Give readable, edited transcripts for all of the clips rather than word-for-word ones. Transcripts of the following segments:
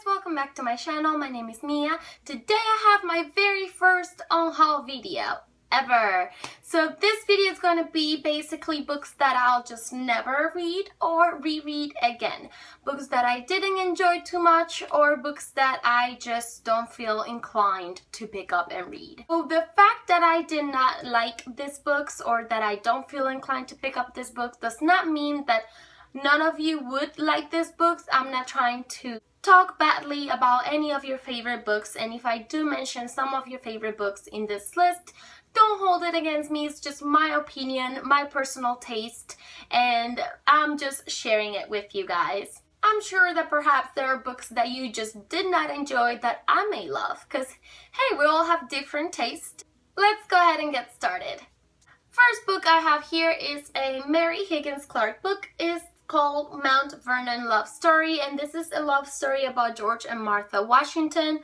welcome back to my channel. My name is Mia. Today I have my very first UNHAUL video ever. So this video is going to be basically books that I'll just never read or reread again. Books that I didn't enjoy too much or books that I just don't feel inclined to pick up and read. So the fact that I did not like these books or that I don't feel inclined to pick up these books does not mean that none of you would like these books. I'm not trying to talk badly about any of your favorite books, and if I do mention some of your favorite books in this list, don't hold it against me. It's just my opinion, my personal taste, and I'm just sharing it with you guys. I'm sure that perhaps there are books that you just did not enjoy that I may love, because hey, we all have different tastes. Let's go ahead and get started. First book I have here is a Mary Higgins Clark book. It's called Mount Vernon Love Story, and this is a love story about George and Martha Washington.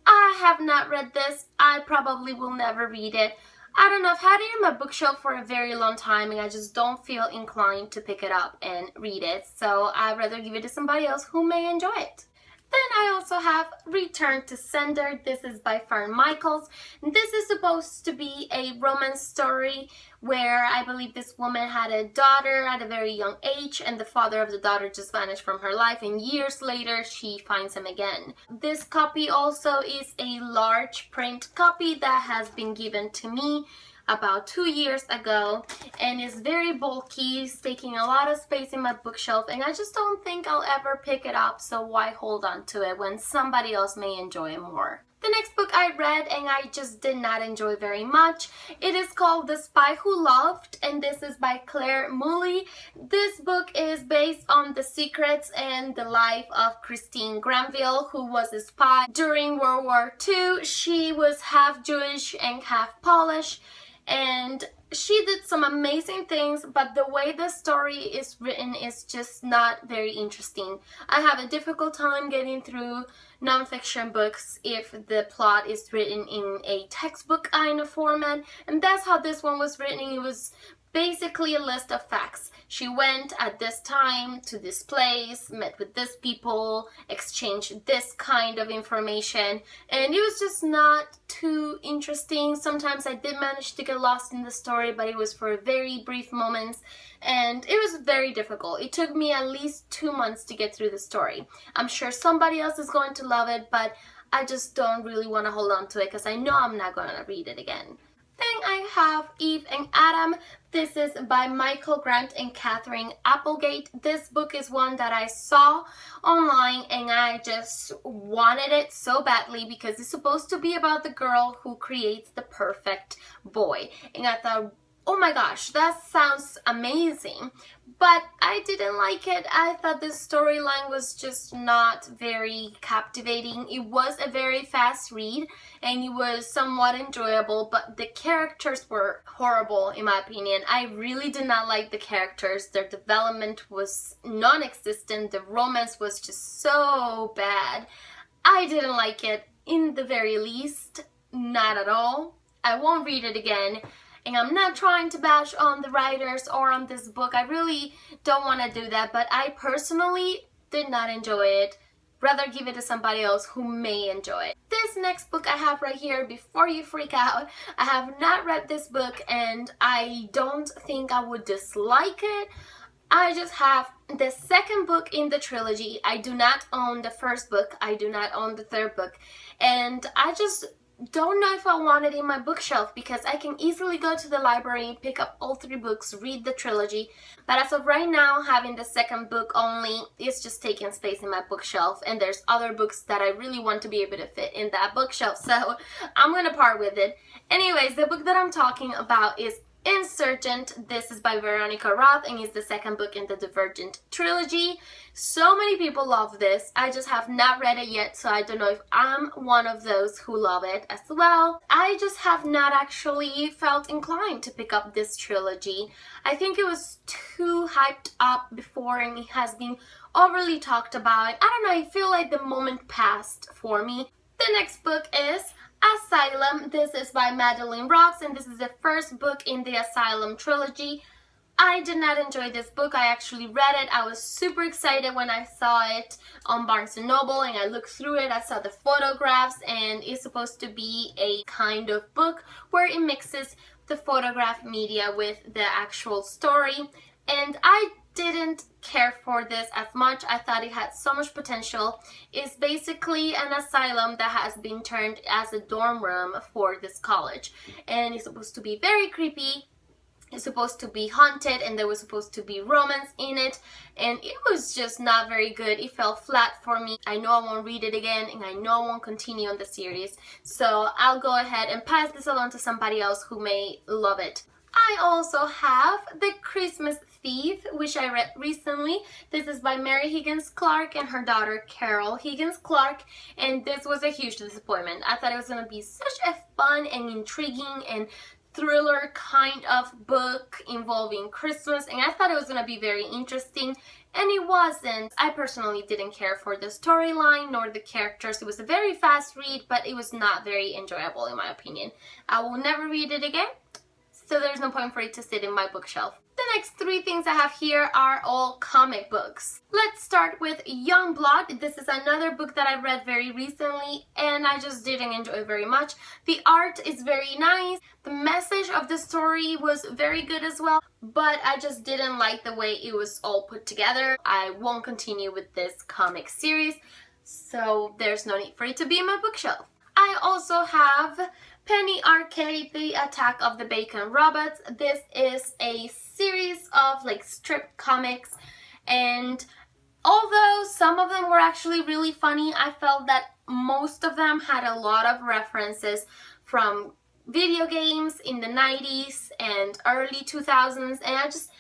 I have not read this. I probably will never read it. I don't know, I've had it in my bookshelf for a very long time and I just don't feel inclined to pick it up and read it, so I'd rather give it to somebody else who may enjoy it. Then I also have Return to Sender. This is by Fern Michaels. This is supposed to be a romance story where I believe this woman had a daughter at a very young age and the father of the daughter just vanished from her life, and years later she finds him again. This copy also is a large print copy that has been given to me about 2 years ago and is very bulky. It's taking a lot of space in my bookshelf and I just don't think I'll ever pick it up, so why hold on to it when somebody else may enjoy it more. The next book I read and I just did not enjoy very much. It is called The Spy Who Loved, and this is by Claire Mouley. This book is based on the secrets and the life of Christine Granville, who was a spy during World War II. She was half Jewish and half Polish, and she did some amazing things, but the way the story is written is just not very interesting. I have a difficult time getting through nonfiction books if the plot is written in a textbook kind of format, and that's how this one was written. It was basically a list of facts. She went at this time to this place, met with this people, exchanged this kind of information, and it was just not too interesting. Sometimes I did manage to get lost in the story, but it was for very brief moments, and it was very difficult. It took me at least 2 months to get through the story. I'm sure somebody else is going to love it, but I just don't really want to hold on to it because I know I'm not going to read it again. Then I have Eve and Adam. This is by Michael Grant and Catherine Applegate. This book is one that I saw online and I just wanted it so badly because it's supposed to be about the girl who creates the perfect boy. And I thought, oh my gosh, that sounds amazing. But I didn't like it. I thought the storyline was just not very captivating. It was a very fast read and it was somewhat enjoyable, but the characters were horrible in my opinion. I really did not like the characters. Their development was non-existent. The romance was just so bad. I didn't like it in the very least. Not at all. I won't read it again. And I'm not trying to bash on the writers or on this book. I really don't want to do that, but I personally did not enjoy it. Rather give it to somebody else who may enjoy it. This next book I have right here, before you freak out, I have not read this book and I don't think I would dislike it. I just have the second book in the trilogy. I do not own the first book. I do not own the third book. And I just don't know if I want it in my bookshelf because I can easily go to the library, pick up all 3 books, read the trilogy, but as of right now, having the second book only is just taking space in my bookshelf, and there's other books that I really want to be able to fit in that bookshelf, so I'm gonna part with it. Anyways, the book that I'm talking about is Insurgent. This is by Veronica Roth and is the second book in the Divergent trilogy. So many people love this. I just have not read it yet, so I don't know if I'm one of those who love it as well. I just have not actually felt inclined to pick up this trilogy. I think it was too hyped up before and it has been overly talked about. I don't know, I feel like the moment passed for me. The next book is Asylum. This is by Madeline Rocks and this is the first book in the Asylum trilogy. I did not enjoy this book. I actually read it. I was super excited when I saw it on Barnes & Noble, and I looked through it. I saw the photographs, and it's supposed to be a kind of book where it mixes the photograph media with the actual story, and I didn't care for this as much. I thought it had so much potential. It's basically an asylum that has been turned as a dorm room for this college, and it's supposed to be very creepy. It's supposed to be haunted, and there was supposed to be romance in it, and it was just not very good. It fell flat for me. I know I won't read it again, and I know I won't continue on the series, so I'll go ahead and pass this along to somebody else who may love it. I also have The Christmas Thief, which I read recently. This is by Mary Higgins Clark and her daughter Carol Higgins Clark, and this was a huge disappointment. I thought it was going to be such a fun and intriguing and thriller kind of book involving Christmas, and I thought it was going to be very interesting, and it wasn't. I personally didn't care for the storyline nor the characters. It was a very fast read, but it was not very enjoyable in my opinion. I will never read it again, so there's no point for it to sit in my bookshelf. The next three things I have here are all comic books. Let's start with Youngblood. This is another book that I read very recently, and I just didn't enjoy it very much. The art is very nice. The message of the story was very good as well, but I just didn't like the way it was all put together. I won't continue with this comic series, so there's no need for it to be in my bookshelf. I also have Penny Arcade, The Attack of the Bacon Robots. This is a series of like strip comics, and although some of them were actually really funny, I felt that most of them had a lot of references from video games in the 90s and early 2000s, and I just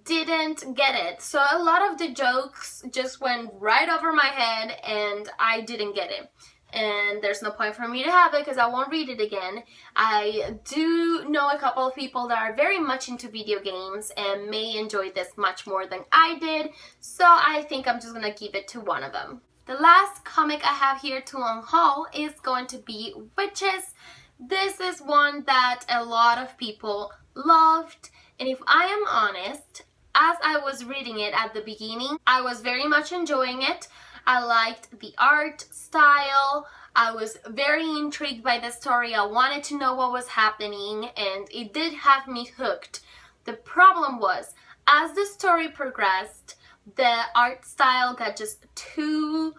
didn't get it. So a lot of the jokes just went right over my head, and I didn't get it. And there's no point for me to have it because I won't read it again. I do know a couple of people that are very much into video games and may enjoy this much more than I did, so I think I'm just gonna give it to one of them. The last comic I have here to unhaul is going to be Witches. This is one that a lot of people loved, and if I am honest, as I was reading it at the beginning, I was very much enjoying it. I liked the art style. I was very intrigued by the story. I wanted to know what was happening, and it did have me hooked. The problem was, as the story progressed, the art style got just too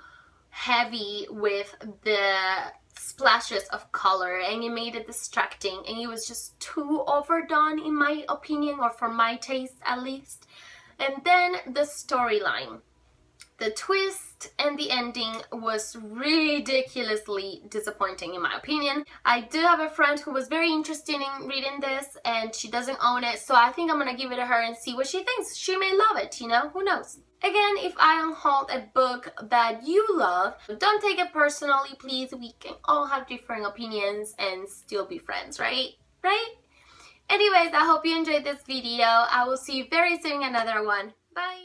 heavy with the splashes of color, and it made it distracting, and it was just too overdone in my opinion, or for my taste at least. And then the storyline. The twist and the ending was ridiculously disappointing in my opinion. I do have a friend who was very interested in reading this, and she doesn't own it, so I think I'm gonna give it to her and see what she thinks. She may love it, you know, who knows. Again, if I unhauled a book that you love, don't take it personally, please. We can all have different opinions and still be friends, right? Right? Anyways, I hope you enjoyed this video. I will see you very soon in another one. Bye!